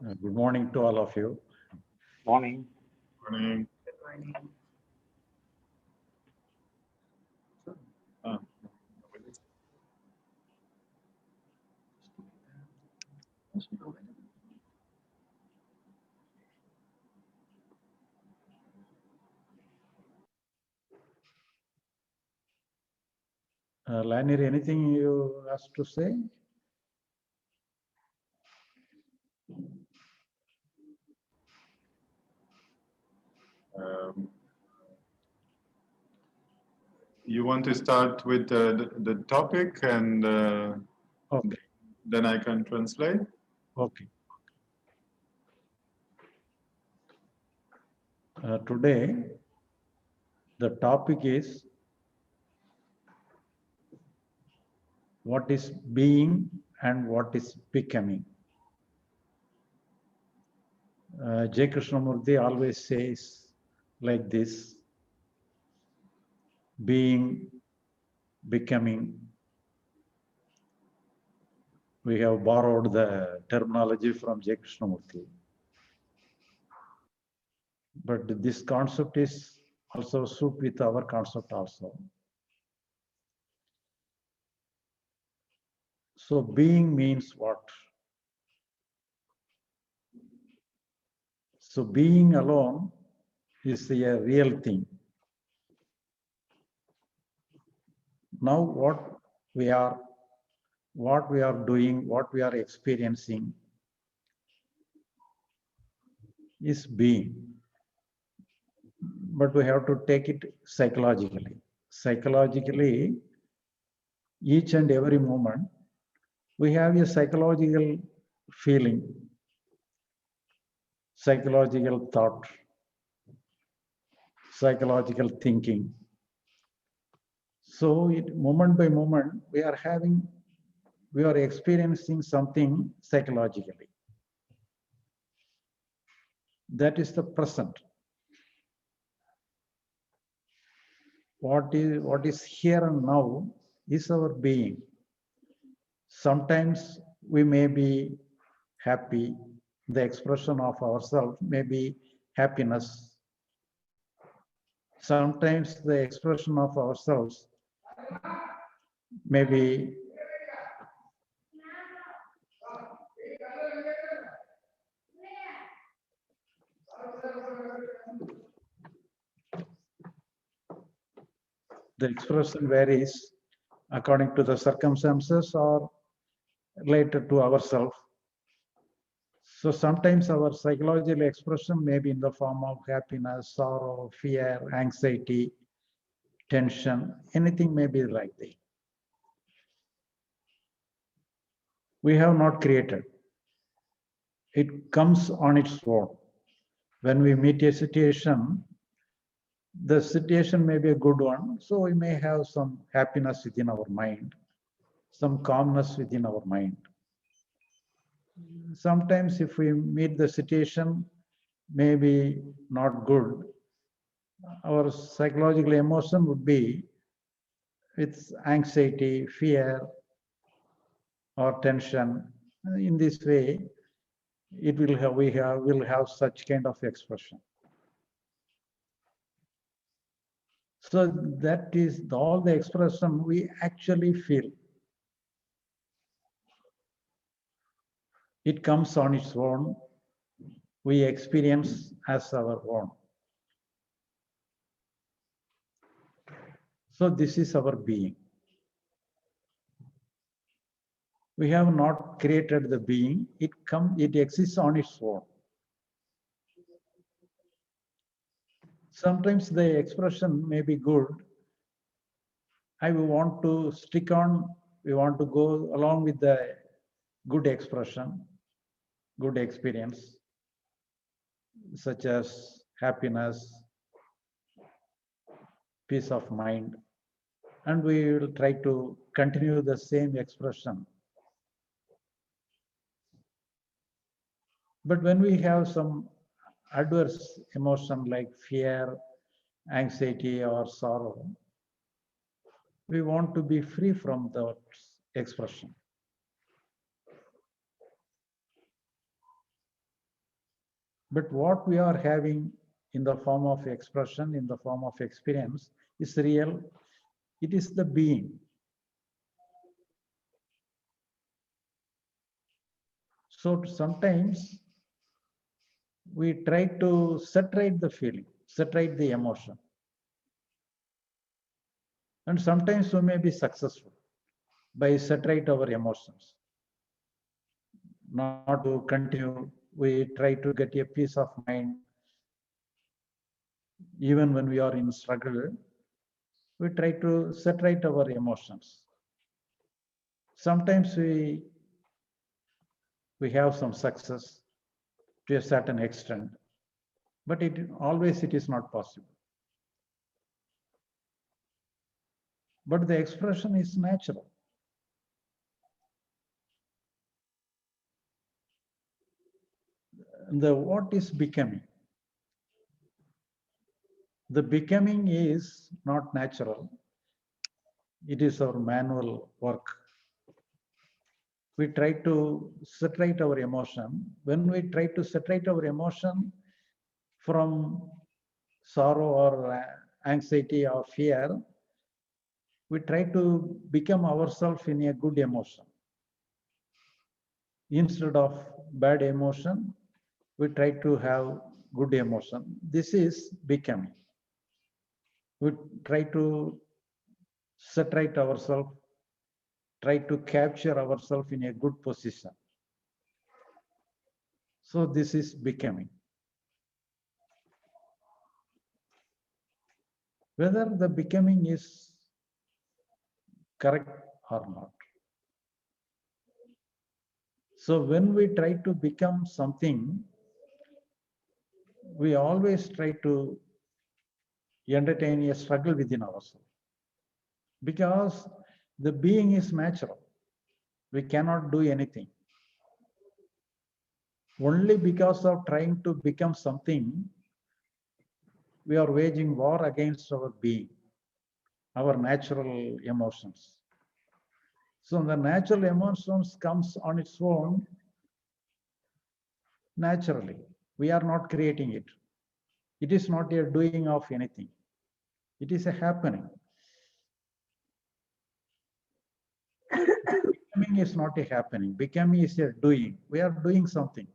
Good morning to all of you. Morning. Morning. Lanir, anything you asked to say? You want to start with the topic and Okay. then I can translate? Okay. Today, the topic is what is being and what is becoming. J. Krishnamurti always says like this: being, becoming. We have borrowed the terminology from J. Krishnamurti. But this concept is also suit with our concept also. So being means what? So being alone is a real thing. Now what we are doing, what we are experiencing is being. But we have to take it psychologically. Psychologically, each and every moment, we have a psychological feeling, psychological thought, psychological thinking. So moment by moment, we are experiencing something psychologically. That is the present. What is here and now is our being. Sometimes we may be happy. The expression of ourselves may be happiness. Sometimes the expression of ourselves may be the expression varies according to the circumstances or related to ourselves. So sometimes our psychological expression may be in the form of happiness, sorrow, fear, anxiety, tension, anything may be like that. We have not created. It comes on its own. When we meet a situation, the situation may be a good one, so we may have some happiness within our mind, some calmness within our mind. Sometimes if we meet the situation, maybe not good, our psychological emotion would be with anxiety, fear, or tension. In this way, we'll have such kind of expression. So that is all the expression we actually feel. It comes on its own. We experience as our own. So this is our being. We have not created the being. It exists on its own. Sometimes the expression may be good. I want to stick on, we want to go along with the good expression, good experience, such as happiness, peace of mind, and we will try to continue the same expression. But when we have some adverse emotion like fear, anxiety, or sorrow, we want to be free from that expression. But what we are having in the form of expression, in the form of experience, is real. It is the being. So sometimes we try to separate the feeling, separate the emotion. And sometimes we may be successful by separate our emotions. Not to continue, we try to get a peace of mind. Even when we are in struggle, we try to separate our emotions. Sometimes we have some success to a certain extent, but it is not possible. But the expression is natural. The what is becoming? The becoming is not natural. It is our manual work. We try to separate our emotion. When we try to separate our emotion from sorrow or anxiety or fear, we try to become ourselves in a good emotion. Instead of bad emotion, we try to have good emotion. This is becoming. We try to separate ourselves, try to capture ourselves in a good position. So this is becoming. Whether the becoming is correct or not. So when we try to become something, we always try to entertain a struggle within ourselves. Because the being is natural. We cannot do anything. Only because of trying to become something, we are waging war against our being, our natural emotions. So the natural emotions comes on its own naturally. We are not creating it. It is not a doing of anything. It is a happening. Becoming is not a happening. Becoming is a doing. We are doing something.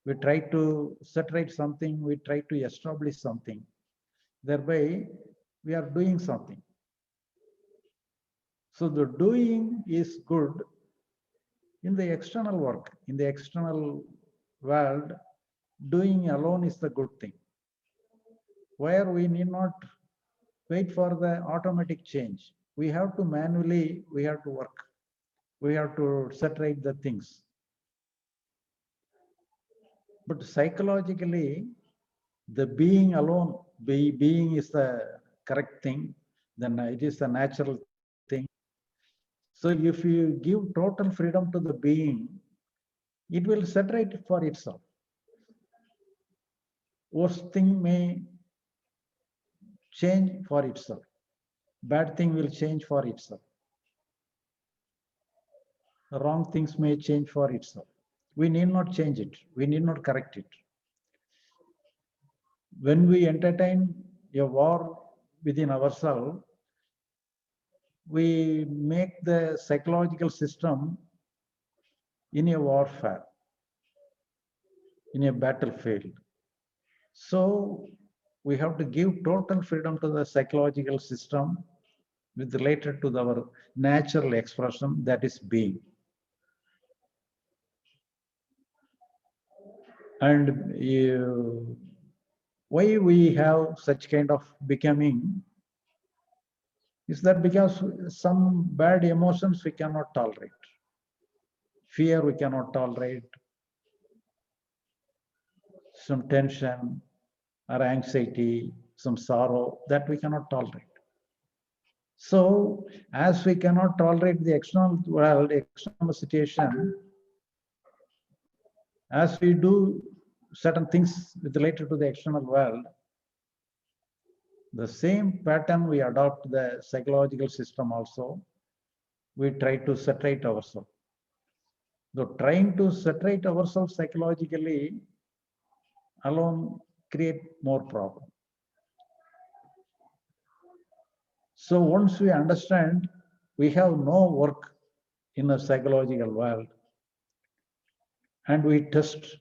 We try to separate something. We try to establish something. Thereby, we are doing something. So the doing is good in the external work, in the external world. Doing alone is the good thing, where we need not wait for the automatic change. We have to manually, we have to work. We have to separate the things. But psychologically, the being alone, being is the correct thing, then it is the natural thing. So if you give total freedom to the being, it will separate for itself. Worst thing may change for itself. Bad thing will change for itself. Wrong things may change for itself. We need not change it. We need not correct it. When we entertain a war within ourselves, we make the psychological system in a warfare, in a battlefield. So we have to give total freedom to the psychological system with related to our natural expression, that is being. And why we have such kind of becoming is that because some bad emotions we cannot tolerate. Fear we cannot tolerate, some tension or anxiety, some sorrow, that we cannot tolerate. So as we cannot tolerate the external world, external situation, as we do certain things related to the external world, the same pattern we adopt the psychological system also. We try to separate ourselves. So trying to separate ourselves psychologically alone create more problem. So once we understand we have no work in a psychological world, and we test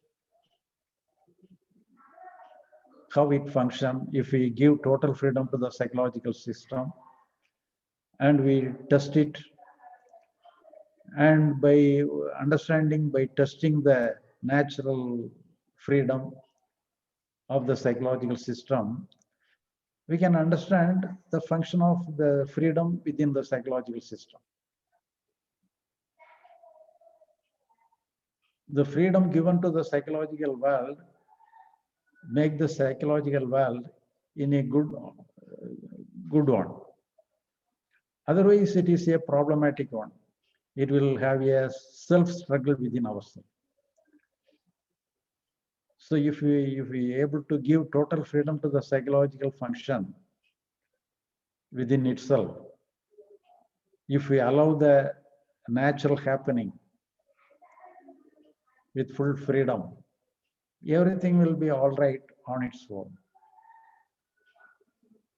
how it functions if we give total freedom to the psychological system, and we test it, and by understanding, by testing the natural freedom of the psychological system, we can understand the function of the freedom within the psychological system. The freedom given to the psychological world make the psychological world in a good one. Otherwise, it is a problematic one. It will have a self-struggle within ourselves. So if we able to give total freedom to the psychological function within itself, if we allow the natural happening with full freedom, everything will be all right on its own.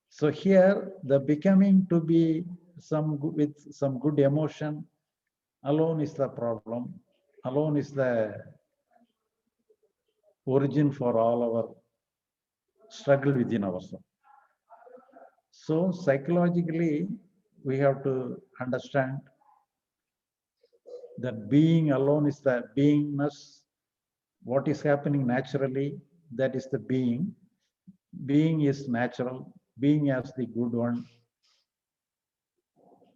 So here, the becoming to be with some good emotion alone is the problem. Alone is the origin for all our struggle within ourselves. So psychologically, we have to understand that being alone is the beingness. What is happening naturally, that is the being. Being is natural. Being as the good one.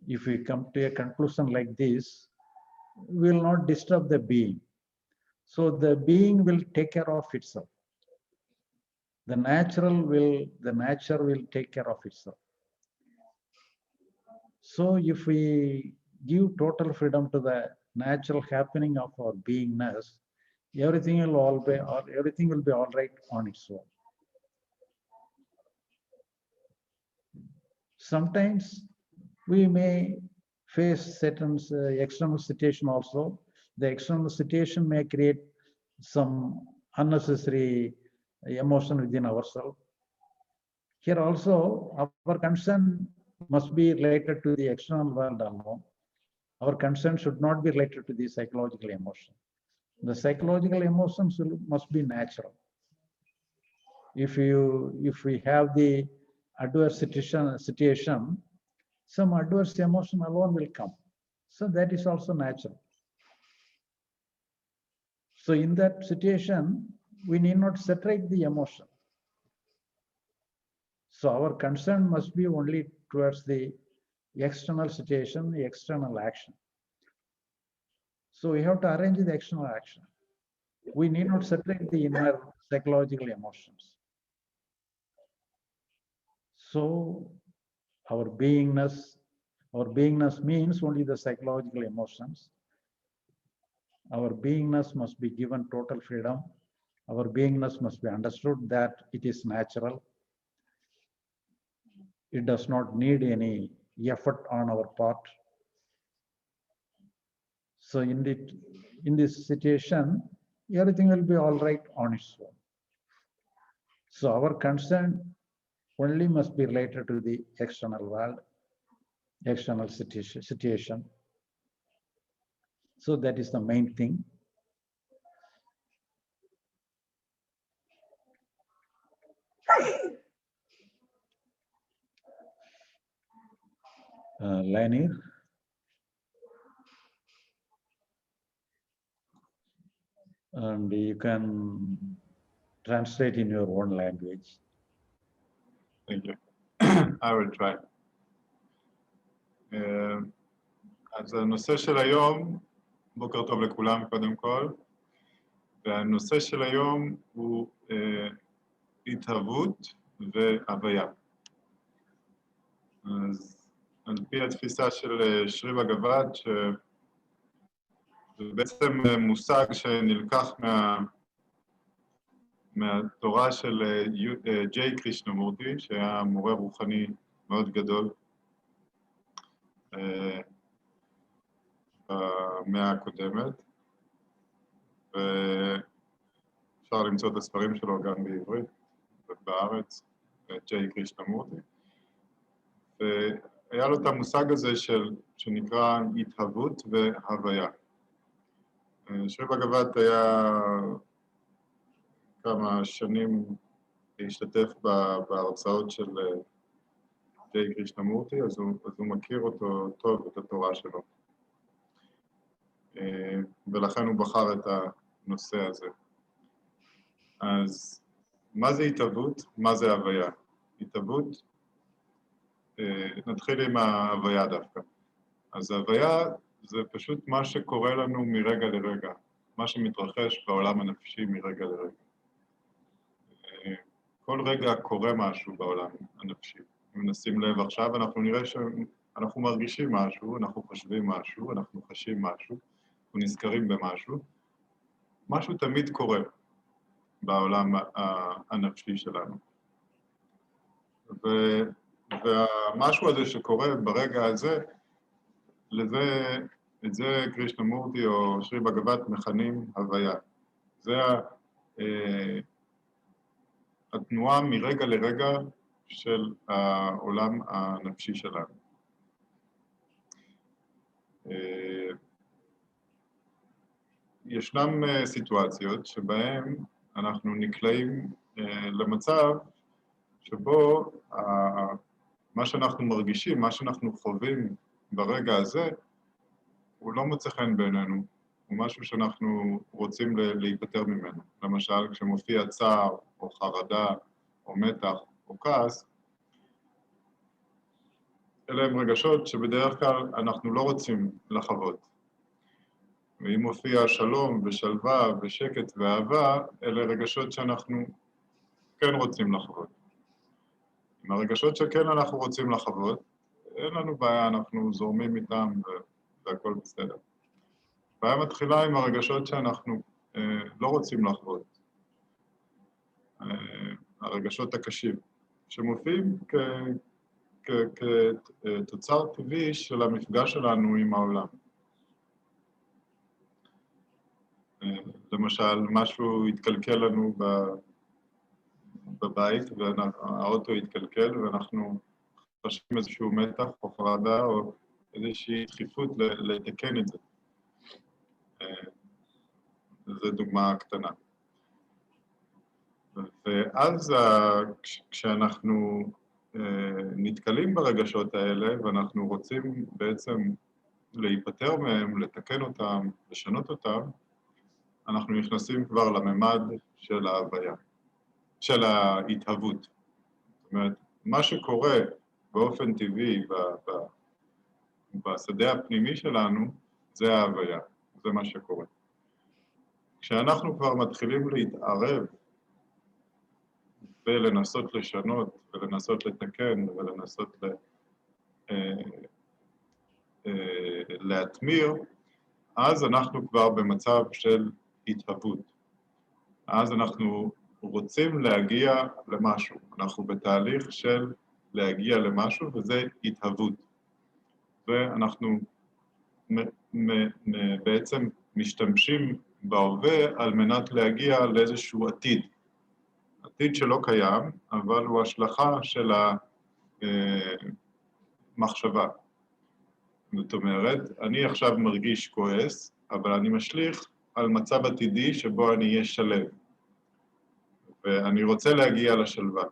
If we come to a conclusion like this, we will not disturb the being. So the being will take care of itself. The nature will take care of itself. So if we give total freedom to the natural happening of our beingness, everything will be all right on its own. Sometimes we may face certain external situation also. The external situation may create some unnecessary emotion within ourselves. Here also, our concern must be related to the external world alone. Our concern should not be related to the psychological emotion. The psychological emotions must be natural. If we have the adverse situation, some adverse emotion alone will come. So that is also natural. So in that situation, we need not separate the emotion. So our concern must be only towards the external situation, the external action. So we have to arrange the external action. We need not separate the inner psychological emotions. So our beingness means only the psychological emotions. Our beingness must be given total freedom. Our beingness must be understood that it is natural. It does not need any effort on our part. So in this situation, everything will be all right on its own. So our concern only must be related to the external world, external situation. So that is the main thing. Lanier. And you can translate in your own language. Thank you. I will try. אז הנושא של היום, בוקר טוב לכולם קודם כל, והנושא של היום הוא התהוות והוויה. אז על פי התפיסה של שרי בגבת, שזה בעצם מושג שנלקח מהתורה של ג'יי קרישנמורטי, שהיה מורה רוחני מאוד גדול במאה הקודמת, אפשר למצוא את הספרים שלו גם בעברית ובארץ, ג'יי קרישנמורטי. והיה לו את המושג הזה שנקרא התהוות והוויה. שרי בגבת היה כמה שנים להשתתף בהרצאות של ג'יי קרישנמורטי, אז הוא מכיר אותו טוב, את התורה שלו. ולכן הוא בחר את הנושא הזה. אז מה זה התהוות? מה זה הוויה? התהוות, נתחיל עם ההוויה דווקא. אז ההוויה זה פשוט מה שקורה לנו מרגע לרגע, מה שמתרחש בעולם הנפשי מרגע לרגע. כל רגע קורה משהו בעולם הנפשי. אם נשים לב עכשיו, אנחנו נראה שאנחנו מרגישים משהו, אנחנו חושבים משהו, אנחנו חשים משהו, אנחנו נזכרים במשהו. משהו תמיד קורה בעולם הנפשי שלנו. והמשהו הזה שקורה ברגע הזה, את זה קרישנמורטי או שרי בגבת מכנים הוויה. זה התנועה מרגע לרגע של העולם הנפשי שלנו. ישנם סיטואציות שבהן אנחנו נקלעים למצב שבו מה שאנחנו מרגישים, מה שאנחנו חווים ברגע הזה, הוא לא מוצא חן בעינינו, הוא משהו שאנחנו רוצים להיפטר ממנו. למשל, כשמופיע צער, או חרדה, או מתח, או כעס, אלה הם רגשות שבדרך כלל אנחנו לא רוצים לחוות. ואם מופיע שלום ושלווה ושקט ואהבה, אלה רגשות שאנחנו כן רוצים לחוות. עם הרגשות שכן אנחנו רוצים לחוות, אין לנו בעיה, אנחנו זורמים איתם והכל בסדר. הבעיה מתחילה עם הרגשות שאנחנו לא רוצים לחוות. הרגשות הקשים, שמופיעים כתוצר טבעי של המפגש שלנו עם העולם. למשל, משהו התקלקל לנו בבית, והאוטו התקלקל, ואנחנו חשים איזשהו מתח או חרדה, או איזושהי דחיפות לתקן את זה. זו דוגמה קטנה. ואז כשאנחנו נתקלים ברגשות האלה, ואנחנו רוצים בעצם להיפטר מהם, לתקן אותם, לשנות אותם, אנחנו נכנסים כבר לממד של ההוויה, של ההתהוות. זאת אומרת, מה שקורה באופן טבעי בשדה הפנימי שלנו, זה ההוויה, זה מה שקורה. כשאנחנו כבר מתחילים להתערב ולנסות לשנות, ולנסות לתקן, ולנסות להתמיר, אז אנחנו כבר במצב של התהוות. אז אנחנו רוצים להגיע למשהו. אנחנו בתהליך של להגיע למשהו, וזה התהוות. ואנחנו בעצם משתמשים בהווה על מנת להגיע לאיזשהו עתיד. עתיד שלא קיים, אבל הוא השלכה של המחשבה. זאת אומרת, אני עכשיו מרגיש כועס, אבל אני משליך על מצב עתידי שבו אני אהיה שלב. ואני רוצה להגיע לשלווה.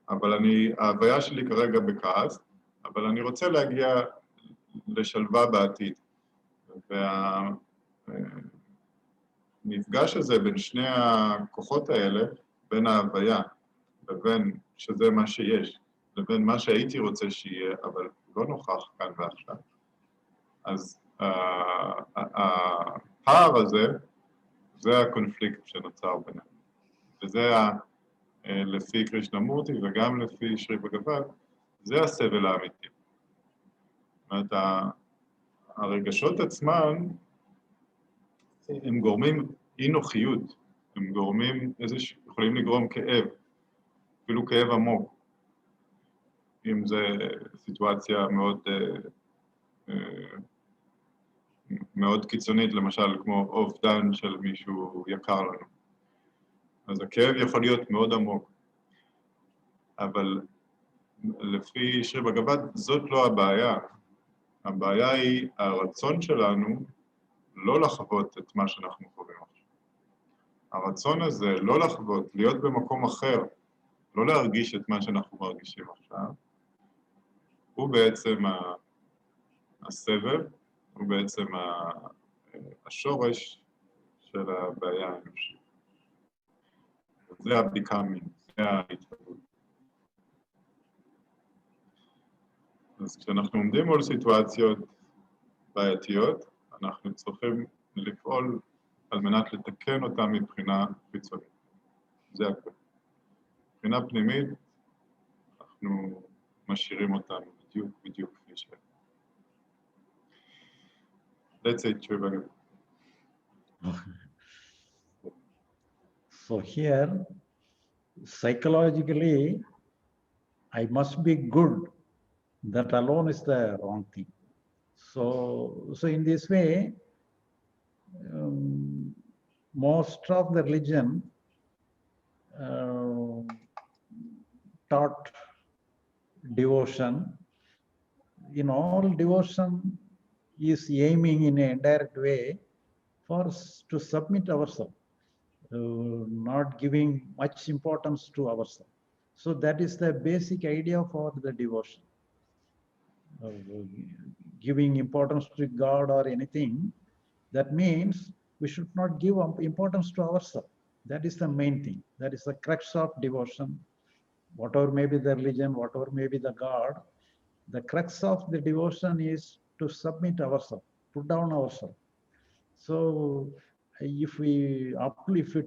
אבל ההוויה שלי כרגע בכעס, אבל אני רוצה להגיע לשלווה בעתיד. והמפגש הזה בין שני הכוחות האלה, בין ההוויה לבין שזה מה שיש, לבין מה שהייתי רוצה שיהיה, אבל לא נוכח כאן ועכשיו. אז הפער הזה, זה הקונפליקט שנוצר בינינו. וזה לפי קרישנמורטי וגם לפי שרי בגבת, זה הסבל האמיתי. זאת אומרת, הרגשות עצמן, הם גורמים אי נוחיות, הם גורמים יכולים לגרום כאב, אפילו כאב עמוק. אם זו סיטואציה מאוד קיצונית, למשל כמו אובדן של מישהו יקר לנו. אז הכאב יכול להיות מאוד עמוק. אבל לפי שרי בגבד, זאת לא הבעיה. הבעיה היא הרצון שלנו לא לחוות את מה שאנחנו חווים עכשיו. הרצון הזה לא לחוות, להיות במקום אחר, לא להרגיש את מה שאנחנו מרגישים עכשיו, הוא בעצם הסבל, הוא בעצם השורש של הבעיה האנושית. זה הביקאמינג, זה ההתהוות. אז כשאנחנו עומדים מול סיטואציות בעייתיות, אנחנו צריכים לפעול על מנת לתקן אותם מבחינה חיצונית. זה הכל. מבחינה פנימית, אנחנו משאירים אותם בדיוק כפי שהם. Let's say Trevor. So here, psychologically, I must be good. That alone is the wrong thing. So in this way, most of the religion taught devotion. In all devotion is aiming in an indirect way for us to submit ourselves, not giving much importance to ourselves. So that is the basic idea for the devotion. Giving importance to God or anything, that means we should not give importance to ourselves. That is the main thing. That is the crux of devotion. Whatever may be the religion, whatever may be the God, the crux of the devotion is to submit ourselves, put down ourselves. So if we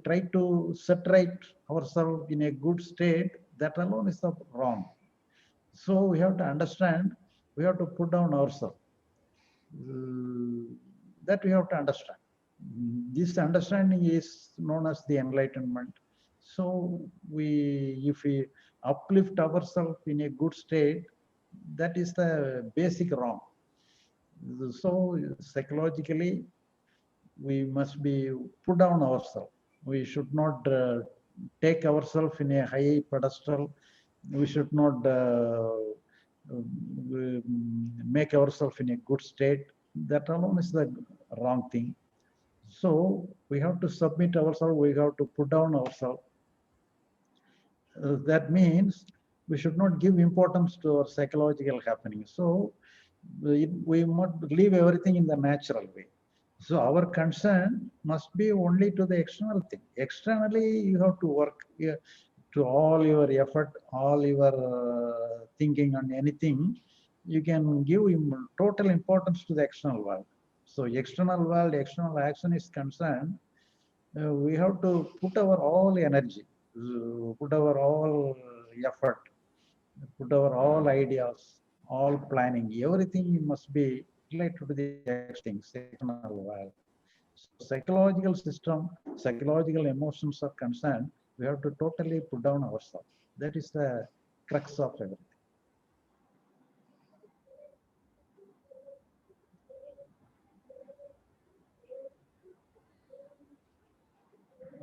try to set right ourselves in a good state, that alone is the wrong. So we have to understand, we have to put down ourselves. That we have to understand. This understanding is known as the enlightenment. So if we uplift ourselves in a good state, that is the basic wrong. So psychologically, we must be put down ourselves. We should not take ourselves in a high pedestal. We should not make ourselves in a good state. That alone is the wrong thing. So we have to submit ourselves, we have to put down ourselves. That means we should not give importance to our psychological happenings. So we must leave everything in the natural way. So our concern must be only to the external thing. Externally, you have to work to all your effort, all your thinking on anything. You can give total importance to the external world. So external world, external action is concerned, we have to put our all energy, put our all effort, put our all ideas, all planning, everything must be related to the external world. So psychological system, psychological emotions are concerned, we have to totally put down ourselves. That is the crux of everything.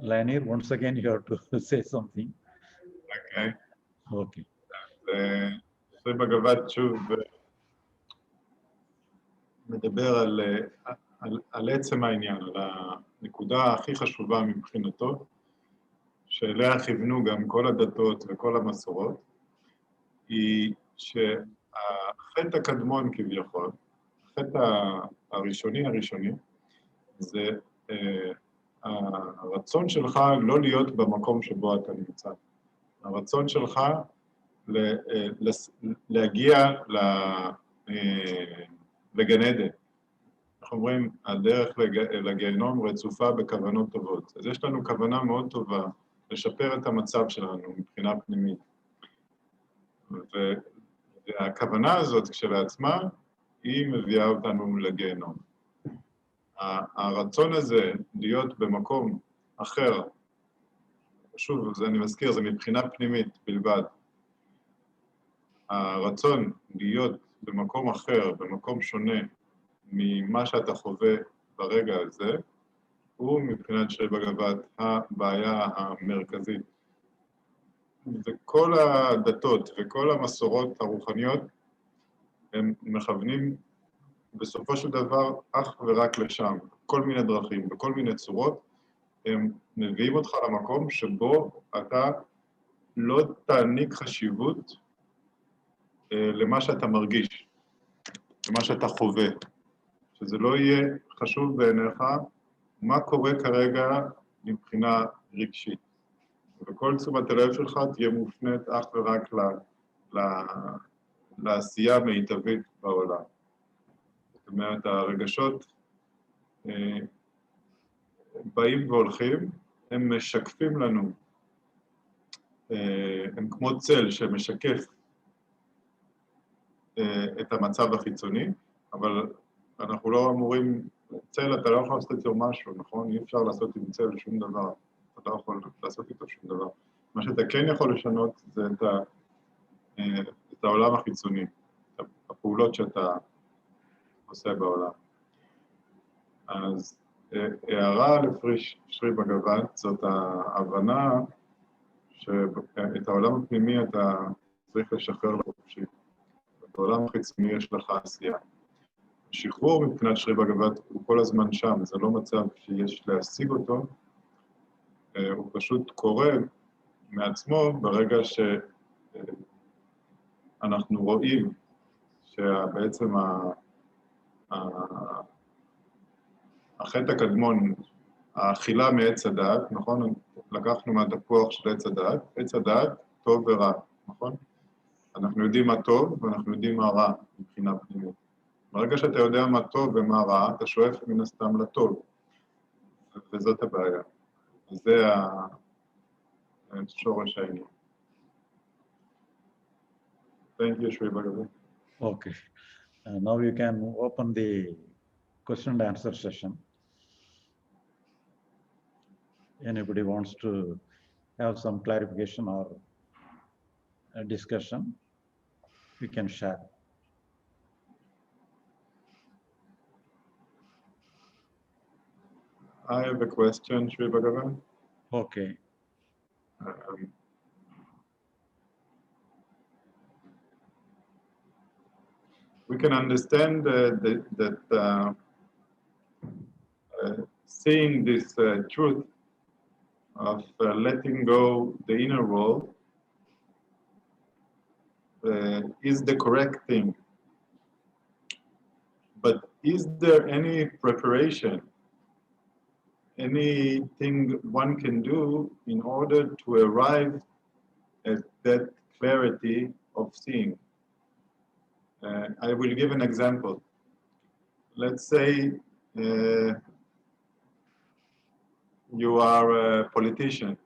Lanier, once again, you have to say something. Okay. Okay. שרי בגבד שוב מדבר על עצם העניין, על הנקודה הכי חשובה מבחינתו, שאליה כיוונו גם כל הדתות וכל המסורות, היא שהחטא הקדמון כביכול, החטא הראשוני, זה הרצון שלך לא להיות במקום שבו אתה נמצא. הרצון שלך להגיע לגן עדן. אנחנו אומרים, הדרך לגיהנום רצופה בכוונות טובות. אז יש לנו כוונה מאוד טובה לשפר את המצב שלנו מבחינה פנימית. והכוונה הזאת כשלעצמה, היא מביאה אותנו לגיהנום. הרצון הזה להיות במקום אחר, שוב, אני מזכיר, זה מבחינה פנימית בלבד. הרצון להיות במקום אחר, במקום שונה ממה שאתה חווה ברגע הזה, הוא מבחינת שרי בגבת הבעיה המרכזית. וכל הדתות וכל המסורות הרוחניות הם מכוונים בסופו של דבר אך ורק לשם, כל מיני דרכים, בכל מיני צורות, הם מביאים אותך למקום שבו אתה לא תעניק חשיבות למה שאתה מרגיש, למה שאתה חווה, שזה לא יהיה חשוב בעיניך מה קורה כרגע מבחינה רגשית. וכל תשומת הלב שלך תהיה מופנית אך ורק לעשייה המיטבית בעולם. זאת אומרת, הרגשות באים והולכים, הם משקפים לנו, הם כמו צל שמשקף את המצב החיצוני, אבל אנחנו לא אמורים, צל אתה לא יכול לעשות איתו משהו, נכון? אי אפשר לעשות עם צל שום דבר, אתה לא יכול לעשות איתו שום דבר. מה שאתה כן יכול לשנות זה את העולם החיצוני, הפעולות שאתה עושה בעולם. אז הערה לפרי שרי בגבת זאת ההבנה שאת העולם הפנימי אתה צריך לשחרר לחופשי. בעולם החיצוני יש לך עשייה. השחרור מבחינת שרי בגבת הוא כל הזמן שם, זה לא מצב שיש להשיג אותו, הוא פשוט קורה מעצמו ברגע שאנחנו רואים שבעצם החטא הקדמון, האכילה מעץ הדעת, נכון? לקחנו מהתפוח של עץ הדעת, עץ הדעת טוב ורע, נכון? אנחנו יודעים מה טוב ואנחנו יודעים מה רע מבחינה פנימית. ברגע שאתה יודע מה טוב ומה רע, אתה שואף מן הסתם לטוב, וזאת הבעיה. זה השורש העניין. Thank you, Shri Bhagavan. Okay. Now you can open the question and answer session. Anybody wants to have some clarification or a discussion, we can share. I have a question, Shri Bhagavan. Okay. We can understand that seeing this truth of letting go the inner world is the correct thing. But is there any preparation, anything one can do in order to arrive at that clarity of seeing? I will give an example. Let's say you are a politician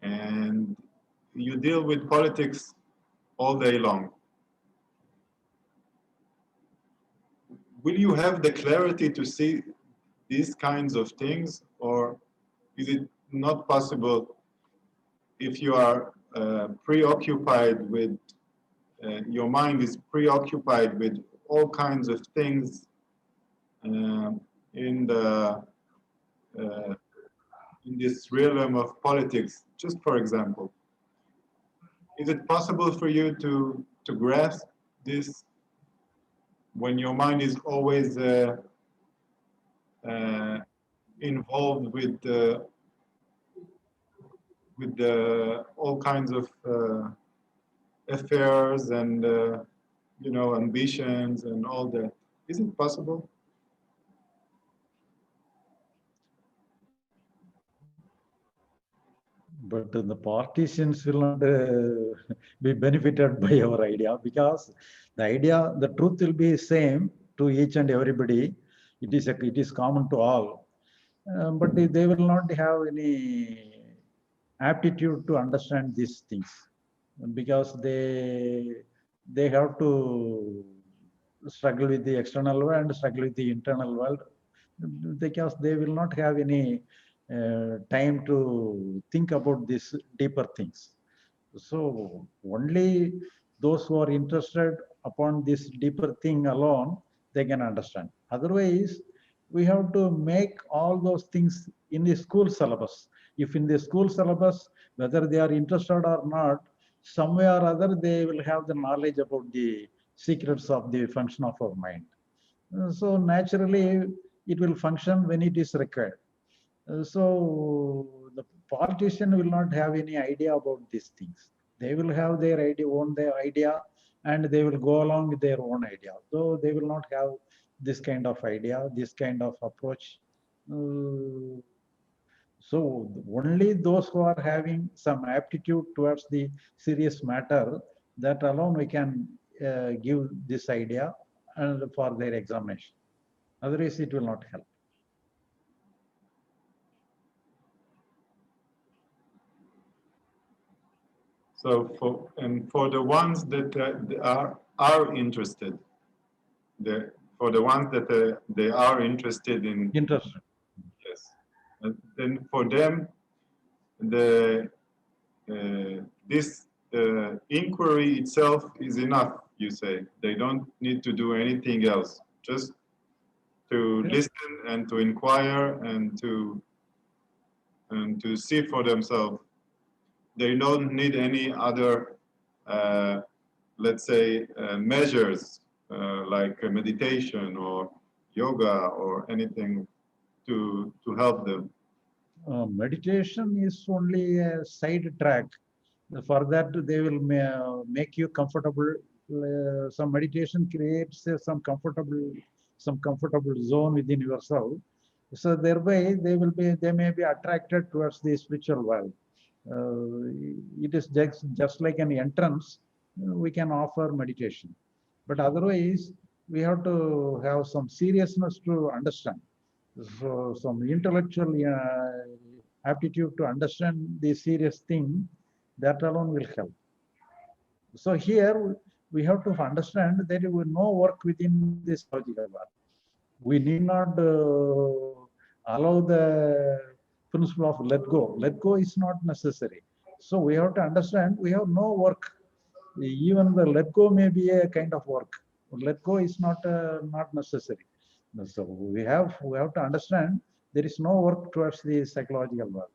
and you deal with politics all day long. Will you have the clarity to see these kinds of things, or is it not possible if you are preoccupied with, your mind is preoccupied with all kinds of things in this realm of politics, just for example? Is it possible for you to grasp this when your mind is always involved with all kinds of affairs and you know, ambitions and all that? Is it possible? But the politicians will not be benefited by our idea, because the idea, the truth will be same to each and everybody. It is common to all, but they will not have any aptitude to understand these things, because they have to struggle with the external world and struggle with the internal world, because they will not have any time to think about these deeper things. So only those who are interested upon this deeper thing alone, they can understand. Otherwise, we have to make all those things in the school syllabus. If in the school syllabus, whether they are interested or not, somewhere or other they will have the knowledge about the secrets of the function of our mind. So naturally, it will function when it is required. So the politician will not have any idea about these things. They will have their idea, own their idea, and they will go along with their own idea. So they will not have this kind of idea, this kind of approach. Uh, so only those who are having some aptitude towards the serious matter, that alone we can give this idea and for their examination. Otherwise, it will not help. So for the ones that are interested, for the ones that they are interested in, Interested. yes, then for them the this inquiry itself is enough. You say they don't need to do anything else, just to listen and to inquire and to see for themselves. They don't need any other, let's say, measures like meditation or yoga or anything to help them. Meditation is only a side track. For that, they will make you comfortable. Some meditation creates some comfortable zone within yourself. So thereby, they may be attracted towards the spiritual world. It is just like an entrance. We can offer meditation, but otherwise, we have to have some seriousness to understand. So some intellectual aptitude to understand the serious thing, that alone will help. So here we have to understand that there will no work within the psychological world. We need not allow the principle of let go. Let go is not necessary. So we have to understand we have no work. Even the let go may be a kind of work. Let go is not necessary. So we have to understand there is no work towards the psychological world.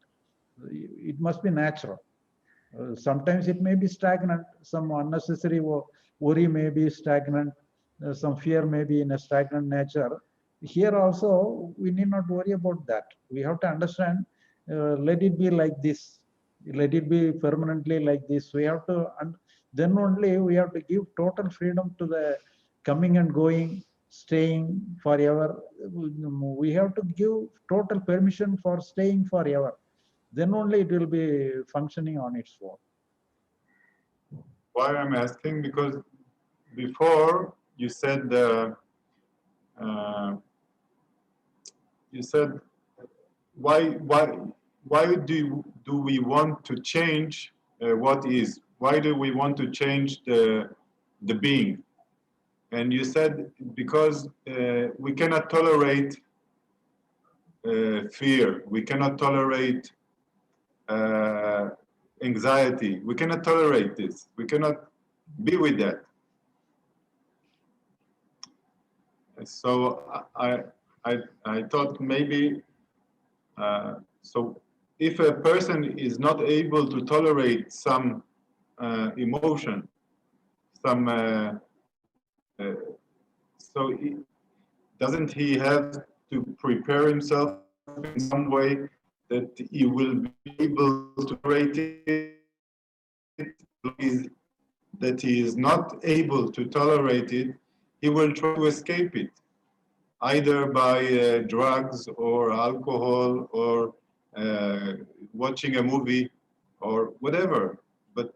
It must be natural. Sometimes it may be stagnant. Some unnecessary worry may be stagnant. Some fear may be in a stagnant nature. Here also, we need not worry about that. We have to understand, let it be like this. Let it be permanently like this. We have to, then only we have to give total freedom to the coming and going, staying forever. We have to give total permission for staying forever. Then only it will be functioning on its own. Why I'm asking? Because before you said uh, why do we want to change what is? Why do we want to change the being? And you said because we cannot tolerate fear, we cannot tolerate anxiety, we cannot tolerate this, we cannot be with that. So I thought maybe, so if a person is not able to tolerate some emotion, some, so doesn't he have to prepare himself in some way that he will be able to tolerate it, that he is not able to tolerate it, he will try to escape it, either by drugs or alcohol or watching a movie or whatever, but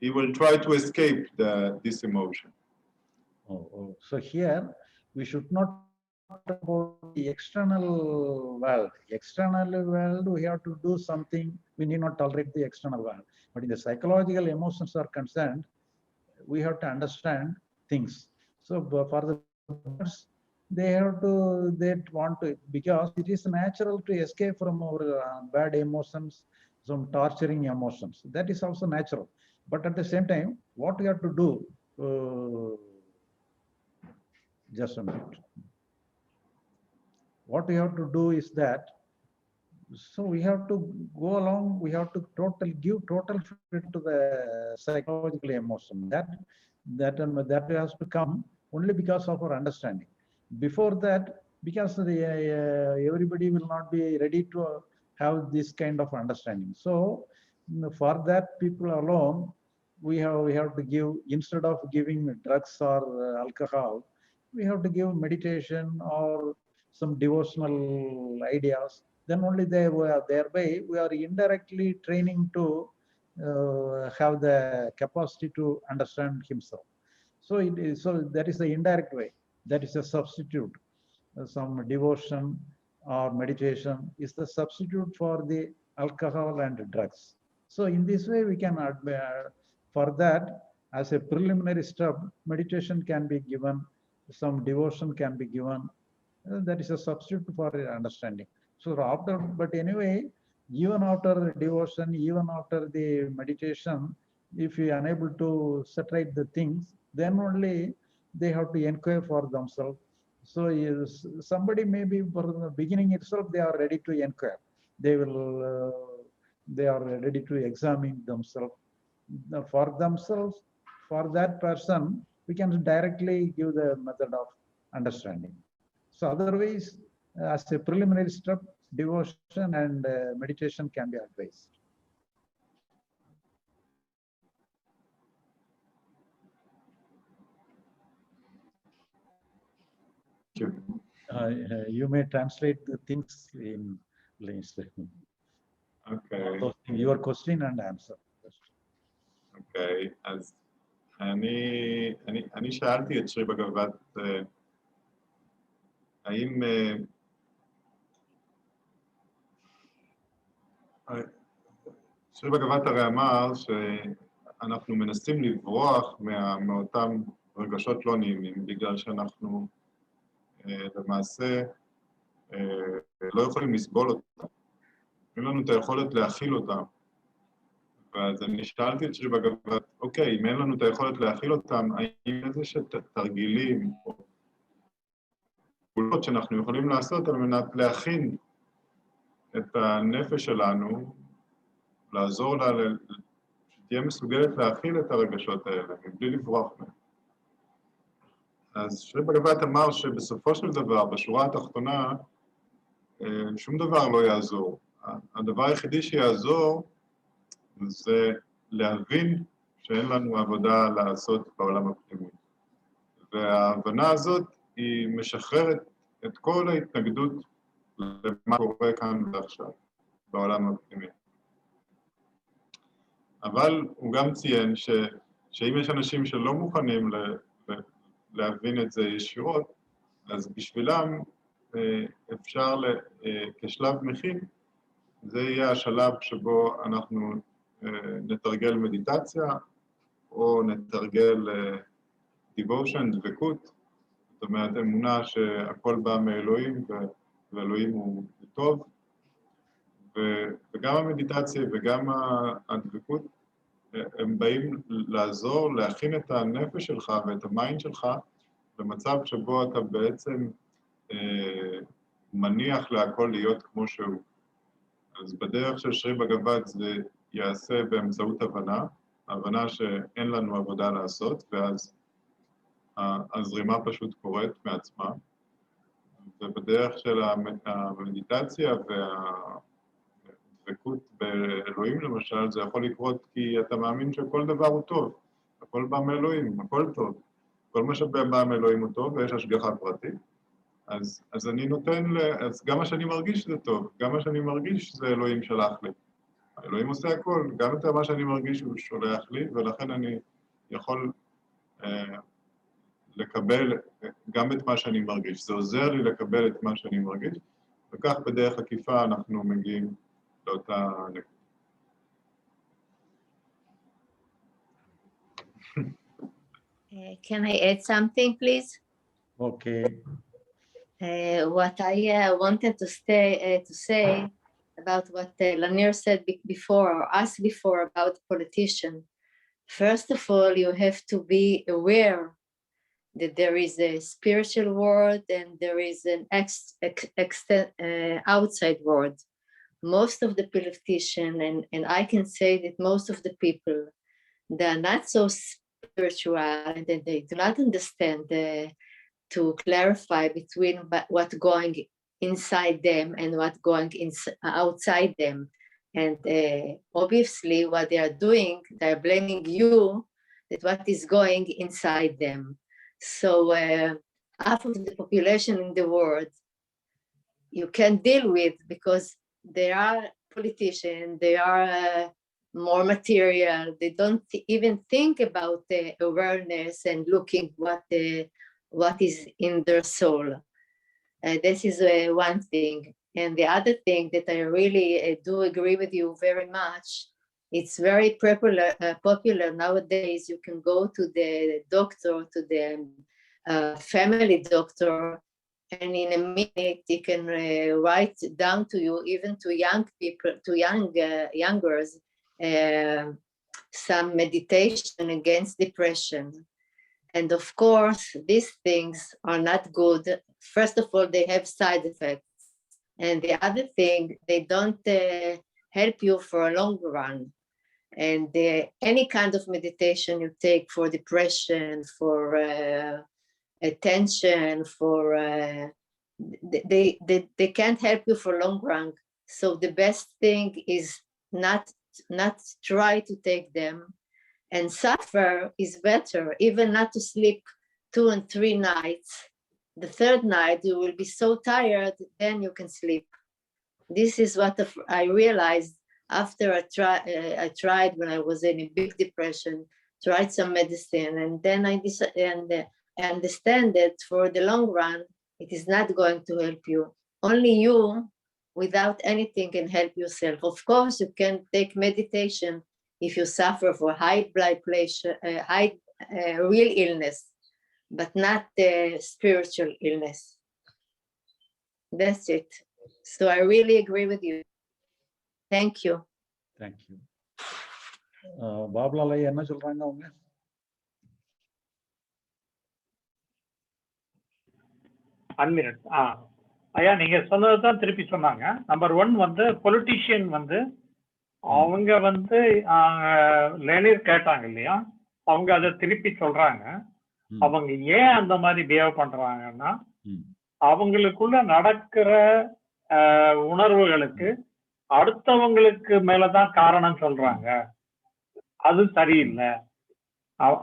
he will try to escape this emotion. So here we should not talk about the external world. External world, we have to do something. We need not tolerate the external world. But in the psychological emotions are concerned, we have to understand things. So for the beginners, they want to, because it is natural to escape from our bad emotions, some torturing emotions. That is also natural. But at the same time, what we have to do, just a minute. What we have to do is that, so we have to go along, we have to give total fit to the psychological emotion. That has to come only because of our understanding. Before that, because everybody will not be ready to have this kind of understanding. So for that, people alone, we have to give, instead of giving drugs or alcohol, we have to give meditation or some devotional ideas. Then only thereby we are indirectly training to have the capacity to understand himself. So that is the indirect way. That is a substitute. Some devotion or meditation is the substitute for the alcohol and drugs. So in this way, we can for that, as a preliminary step, meditation can be given, some devotion can be given. That is a substitute for understanding. So after, but anyway, even after devotion, even after the meditation, if you are unable to set right the things, then only they have to inquire for themselves. So somebody may be, for the beginning itself, they are ready to inquire. They are ready to examine themselves. For themselves, for that person, we can directly give the method of understanding. So otherwise, as a preliminary step, devotion and meditation can be advised. You may translate the things in אוקיי. your question and answer. אוקיי, אז אני שאלתי את שרי בגבת, האם שרי בגבת הרי אמר שאנחנו מנסים לברוח מאותם רגשות לא נעימים, בגלל שאנחנו למעשה לא יכולים לסבול אותם. אין לנו את היכולת להכיל אותם. ואז אני שאלתי את שרי בגבת, אוקיי, אם אין לנו את היכולת להכיל אותם, האם איזה שתרגילים או פעולות שאנחנו יכולים לעשות על מנת להכין את הנפש שלנו, לעזור לה, שתהיה מסוגלת להכיל את הרגשות האלה, מבלי לברוח מהם. אז שרי בגבת אמר שבסופו של דבר, בשורה התחתונה, שום דבר לא יעזור. הדבר היחידי שיעזור זה להבין שאין לנו עבודה לעשות בעולם הפנימי. וההבנה הזאת היא משחררת את כל ההתנגדות למה קורה כאן ועכשיו בעולם הפנימי. אבל הוא גם ציין שאם יש אנשים שלא מוכנים להבין את זה ישירות, אז בשבילם אפשר כשלב מכין, זה יהיה השלב שבו אנחנו נתרגל מדיטציה, או נתרגל devotion, דבקות, זאת אומרת אמונה שהכל בא מאלוהים ואלוהים הוא טוב, וגם המדיטציה וגם הדבקות, הם באים לעזור, להכין את הנפש שלך ואת המיינד שלך במצב שבו אתה בעצם מניח להכל להיות כמו שהוא. אז בדרך של שרי בגבת זה יעשה באמצעות הבנה שאין לנו עבודה לעשות, ואז הזרימה פשוט קורית מעצמה. ובדרך של המדיטציה והדבקות באלוהים למשל, זה יכול לקרות כי אתה מאמין שכל דבר הוא טוב, הכל בא מאלוהים, הכל טוב. כל מה שבא מאלוהים הוא טוב ויש השגחה פרטית. אז אני נותן, אז גם מה שאני מרגיש זה טוב, גם מה שאני מרגיש זה אלוהים שלח לי. אלוהים עושה הכל, גם את מה שאני מרגיש הוא שולח לי, ולכן אני יכול לקבל גם את מה שאני מרגיש. זה עוזר לי לקבל את מה שאני מרגיש, וכך בדרך עקיפה אנחנו מגיעים לאותה נקודה. Can I add something, please? Okay. What I wanted to say about what Lanier said before, or asked before about politician. First of all, you have to be aware that there is a spiritual world and there is an outside world. Most of the politicians, and I can say that most of the people, they are not so spiritual and they do not understand to clarify between what's going inside them and what's going outside them. And obviously what they are doing, they're blaming you that what is going inside them. So half of the population in the world you can deal with because they are politicians, they are more material, they don't even think about the awareness and looking what is in their soul. This is one thing. And the other thing that I really do agree with you very much, it's very popular nowadays. You can go to the doctor, to the family doctor, and in a minute he can write down to you, even to young people, to youngers, some meditation against depression. And of course, these things are not good. First of all, they have side effects. And the other thing, they don't help you for a long run. And any kind of meditation you take for depression, for attention, for they can't help you for long run. So the best thing is not try to take them, and suffer is better, even not to sleep 2 and 3 nights. The third night you will be so tired, then you can sleep. This is what I realized after I tried when I was in a big depression, tried some medicine, and then I understand that for the long run, it is not going to help you. Only you, without anything, can help yourself. Of course, you can take meditation if you suffer for high blood pressure, real illness, but not spiritual illness. That's it. So I really agree with you. Thank you. Thank you. Babulal ஐயா என்ன சொல்றாங்க அவங்க? அன்மினிட். ஐயா நீங்க சொன்னதுதான் திருப்பி சொன்னாங்க. Number 1 வந்து பொலிட்டீஷியன் வந்து அவங்க வந்து லேனியர் கேட்டாங்க இல்லையா, அவங்க அதை திருப்பி சொல்றாங்க. அவங்க ஏன் அந்த மாதிரி பிஹேவ் பண்றாங்கன்னா, அவங்களுக்குள்ள நடக்கிற உணர்வுகளுக்கு அடுத்தவங்களுக்கு மேலதான் காரணம் சொல்றாங்க. அது சரியில்லை,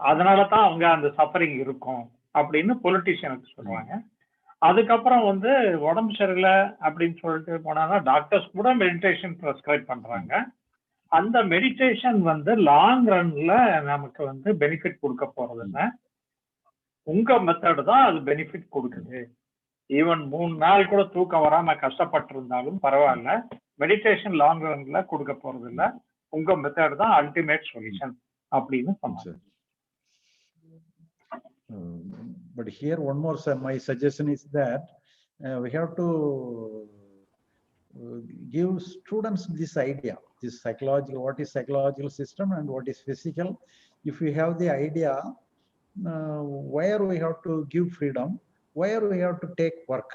அதனாலதான் அவங்க அந்த சஃபரிங் இருக்கும் அப்படின்னு பொலிட்டீஷியனுக்கு சொல்றாங்க. அதுக்கப்புறம் வந்து உடம்பு சரியில்லை அப்படின்னு சொல்லிட்டு போனாங்கன்னா டாக்டர்ஸ் கூட மெடிடேஷன் ப்ரெஸ்கிரைப் பண்றாங்க. அந்த மெடிடேஷன் வந்து லாங் ரன்ல நமக்கு வந்து பெனிஃபிட் கொடுக்க போறது இல்லை. உங்க மெத்தட் தான் அது பெனிஃபிட் கொடுக்குது. ஈவன் 3 நாள் கூட தூக்கம் வராம கஷ்டப்பட்டு இருந்தாலும் பரவாயில்ல, மெடிடேஷன் லாங் ரன்ல கொடுக்க போறது இல்லை. உங்க மெத்தட் தான் அல்டிமேட் சொல்யூஷன் அப்படின்னு சொன்னாங்க. But here one more, my suggestion is that we have to give students this idea, this psychological, what is psychological system and what is physical. If we have the idea where we have to give freedom, where we have to take work.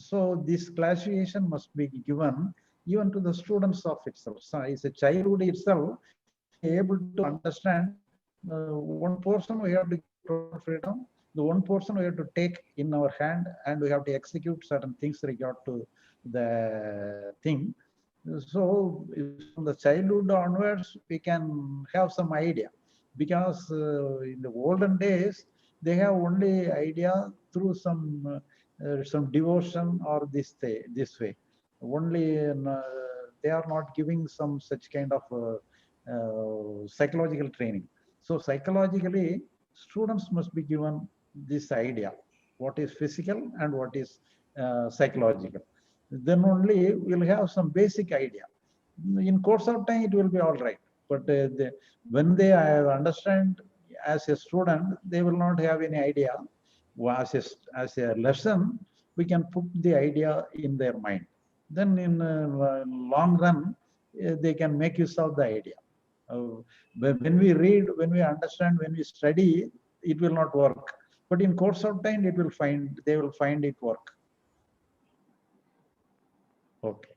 So this classification must be given even to the students of itself. So as a childhood itself, able to understand one portion we have to give freedom, the one portion we have to take in our hand, and we have to execute certain things regard to the thing. So from the childhood onwards, we can have some idea, because in the olden days, they have only idea through some devotion or this way. Only they are not giving some such kind of psychological training. So psychologically, students must be given this idea, what is physical and what is psychological. Then only we'll have some basic idea. In course of time, it will be all right. But when they understand as a student, they will not have any idea. As a lesson, we can put the idea in their mind. Then in long run, they can make use of the idea. When we read, when we understand, when we study, it will not work. But in course of time, they will find it work. Okay.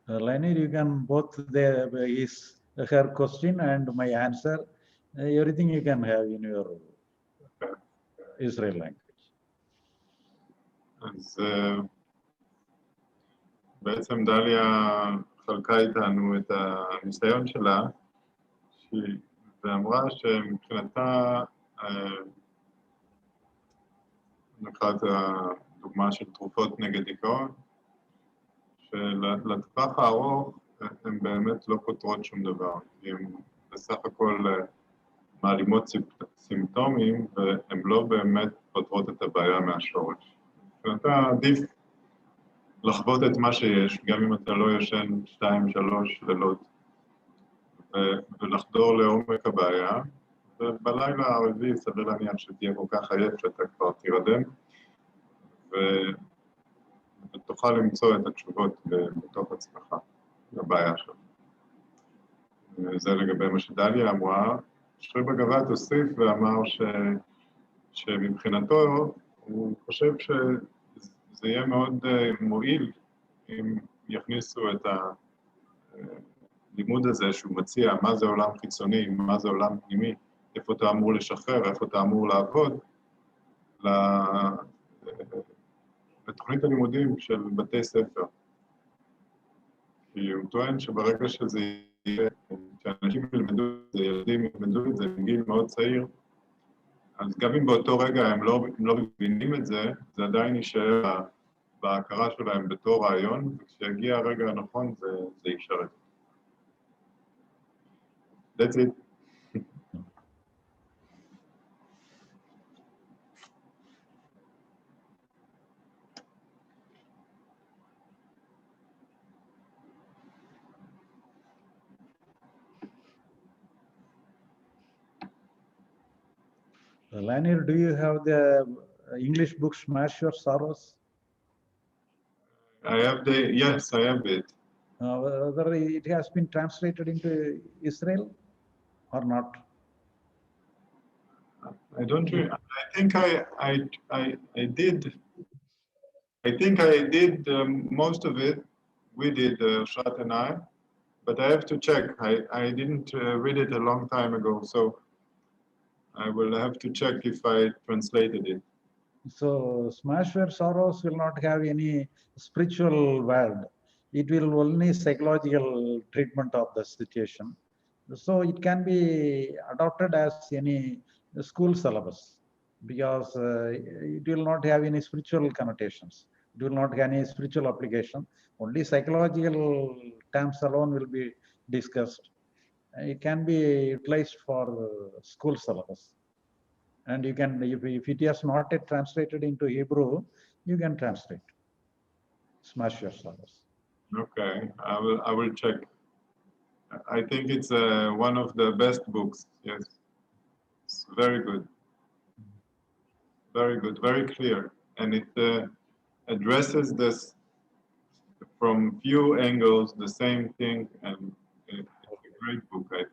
Lani, you can both her question and my answer. Everything you can have in your Israel language. אז בעצם דליה חלקה איתנו את הניסיון שלה, ואמרה שמבחינתה, נקרא את הדוגמה של תרופות נגד דיכאון, שלטווח הארוך הן באמת לא פותרות שום דבר, הן בסך הכל מעלימות סימפטומים, והן לא באמת פותרות את הבעיה מהשורש. מבחינתה עדיף לחוות את מה שיש, גם אם אתה לא ישן 2-3 לילות, ולחדור לעומק הבעיה, ובלילה הרביעי סביר להניח שתהיה כל כך עייף שאתה כבר תירדם, ותוכל למצוא את התשובות בתוך עצמך, לבעיה שלך. זה לגבי מה שדליה אמרה. שרי בגבת הוסיף ואמר שמבחינתו הוא חושב שזה יהיה מאוד מועיל אם יכניסו את הלימוד הזה שהוא מציע, מה זה עולם חיצוני, מה זה עולם פנימי, איפה אתה אמור לשחרר, איפה אתה אמור לעבוד, בתוכנית הלימודים של בתי ספר. כי הוא טוען שברגע שזה יהיה, שאנשים ילמדו את זה, ילדים ילמדו את זה בגיל מאוד צעיר, אז גם אם באותו רגע הם לא מבינים את זה, זה עדיין יישאר בהכרה שלהם בתור רעיון, וכשיגיע הרגע הנכון זה ישרת. That's it. Lanier, do you have the English book Smash Your Sorrows? Yes, I have it. Whether it has been translated into Israel or not? I don't really, I think I did. I think I did most of it. We did, Shat and I, but I have to check. I didn't read it a long time ago, so I will have to check if I translated it. So Smash Your Sorrows will not have any spiritual word. It will only psychological treatment of the situation. So it can be adopted as any school syllabus because it will not have any spiritual connotations. It will not have any spiritual application. Only psychological terms alone will be discussed. It can be utilized for school syllabus. And you can, if it is not yet translated into Hebrew, you can translate. Smash Your Sorrows. Okay, I will check. I think it's one of the best books. Yes, it's very good, very clear, and it addresses this from few angles the same thing, and it's a great book. I think.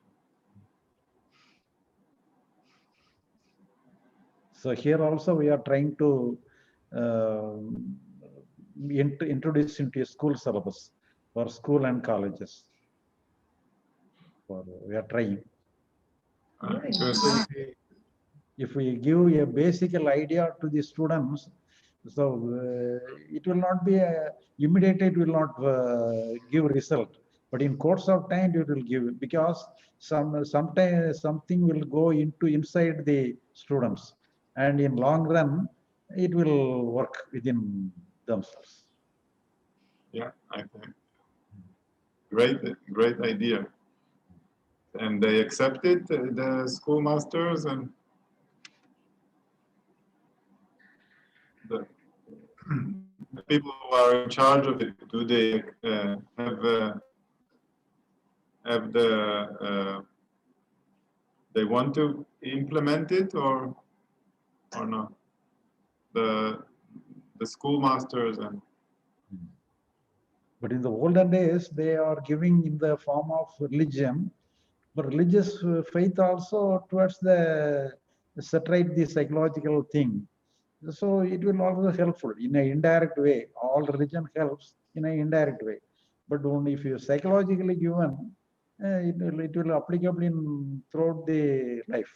So here also we are trying to introduce into a school syllabus for school and colleges. We are trying. If we give a basic idea to the students, so it will not be immediately, it will not give result. But in course of time, it will give, because sometimes something will go inside the students, and in long run, it will work within themselves. Yeah, I think great idea. And they accepted the schoolmasters and the people who are in charge of it. Do they have they want to implement it or not? The schoolmasters and But in the olden days, they are giving in the form of religion, but religious faith also towards the satellite, the psychological thing. So it will also helpful in an indirect way. All religion helps in an indirect way. But only if you psychologically given, it will applicable in throughout the life.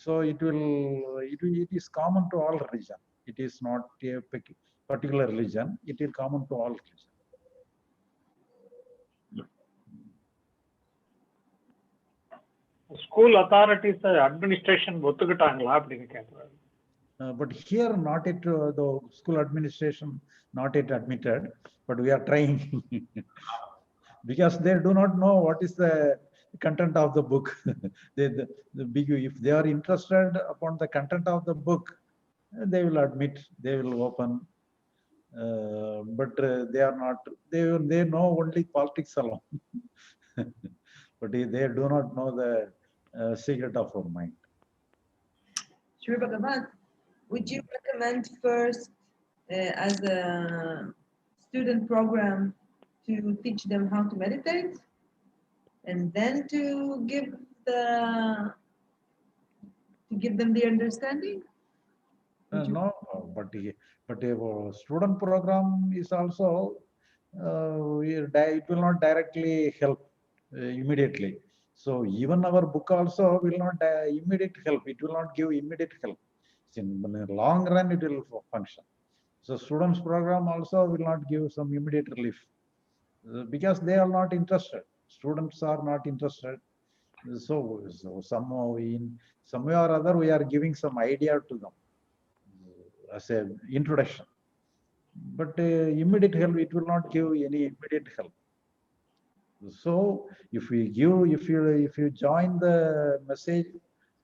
So it is common to all religion. It is not a particular religion. It is common to all religion. School authorities administration ஒத்துக்கிட்டாங்களா அப்படின்னு கேட்குறாரு. But here not yet the school administration not yet admitted, but we are trying because they do not know what is the content of the book. If they are interested upon the content of the book, they will admit, they will open. But they are not. They know only politics alone, but they do not know the secret of our mind. Shri Bagavath, would you recommend first as a student program to teach them how to meditate and then to give them the understanding? No, but a student program is also it will not directly help immediately. So even our book also will not immediate help. It will not give immediate help. In the long run, it will function. So students program also will not give some immediate relief because they are not interested. Students are not interested. So somehow in some way or other, we are giving some idea to them as a introduction. But immediate help, it will not give any immediate help. So if you join the message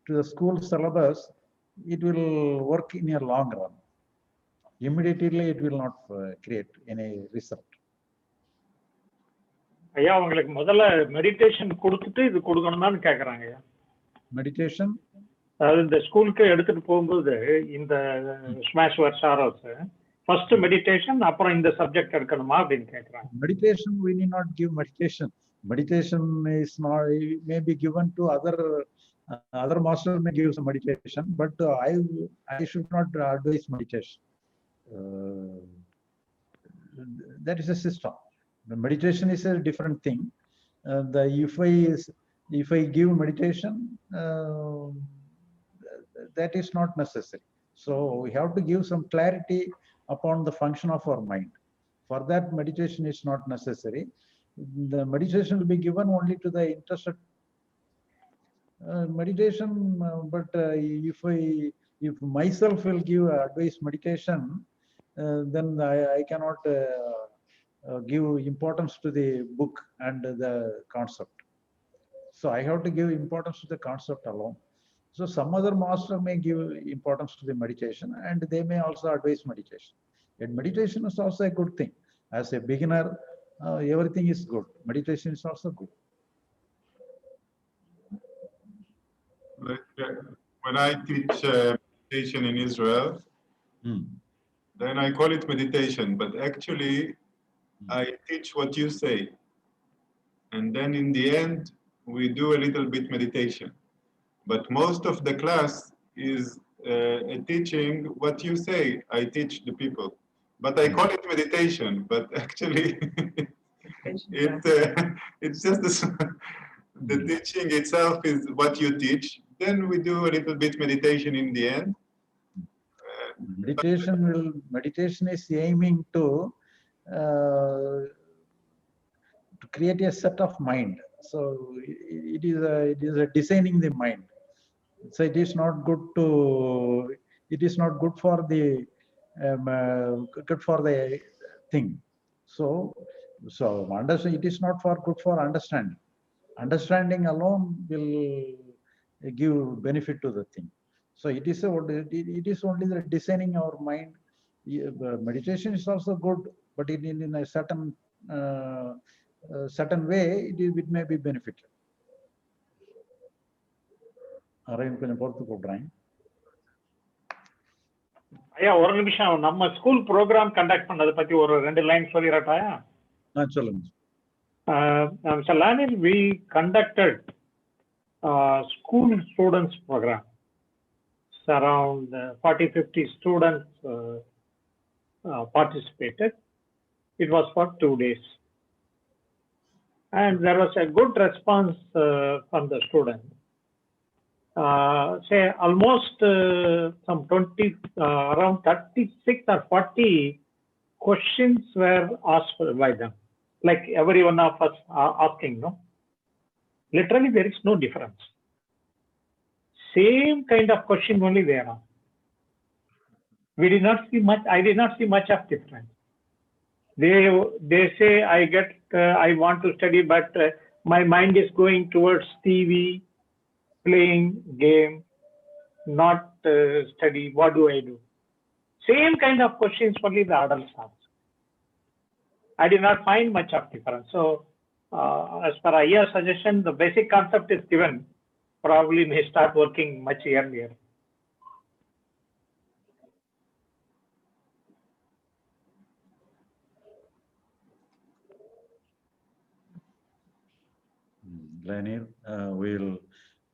to the school syllabus, it will work in a long run. Immediately, it will not create any result. ஐயா உங்களுக்கு முதல்ல meditation கொடுத்துட்டு இது கொடுக்கணும்னு கேக்குறாங்க ஐயா. Meditation அதாவது இந்த ஸ்கூலுக்கு எடுத்துட்டு போகும்போது இந்த ஸ்மாஷ் வர்ஸ் ஆரோஸ் ஃபர்ஸ்ட் மெடிடேஷன் அப்புறம் இந்த சப்ஜெக்ட் எடுக்கணுமா அப்படின்னு கேக்குறாங்க. Meditation, we need not give meditation. Meditation is not, may be given to other masters may give some meditation, but I should not advise meditation. That is a system. The meditation is a different thing. If I give meditation, that is not necessary. So we have to give some clarity upon the function of our mind. For that, meditation is not necessary. The meditation will be given only to the interested meditation. But if myself will give advice meditation, then I cannot give importance to the book and the concept. So I have to give importance to the concept alone. So some other master may give importance to the meditation, and they may also advise meditation. And meditation is also a good thing. As a beginner, everything is good. Meditation is also good. When I teach meditation in Israel, then I call it meditation, but actually I teach what you say. And then in the end, we do a little bit meditation. But most of the class is teaching what you say. I teach the people. But I call it meditation, but actually it's just the teaching itself is what you teach. Then we do a little bit meditation in the end. Meditation is aiming to create a set of mind. So it is a designing the mind. So it is not good for the thing. So it is not good for understanding. Understanding alone will give benefit to the thing. So it is only the designing our mind. Meditation is also good, but in a certain way, it may be beneficial. கொஞ்சம் பொறுத்து கூப்பிடுறேன். ஐயா ஒரு நிமிஷம் நம்ம school program conduct பண்ணதை பத்தி ஒரு 2 லைன் சொல்லிடட்டாயா? சொல்லுங்க. Mr. Lanil, we conducted school students program. It's around 40-50 students participated. It was for 2 days. And there was a good response from the students. Say almost some 20, around 36 or 40 questions were asked by them. Like every one of us are asking, no? Literally, there is no difference. Same kind of question only there. We did not see much. I did not see much of difference. They say I want to study, but my mind is going towards TV, playing game, not study. What do I do? Same kind of questions only the adults ask. I did not find much of difference. So, as per Aya's suggestion, the basic concept is given. Probably may start working much earlier. Lanil,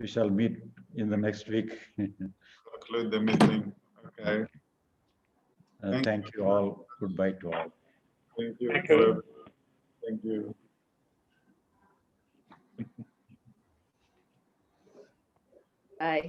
we shall meet in the next week. Conclude the meeting. Okay. Thank you all. Goodbye to all. Thank you. Thank you. Thank you. Bye.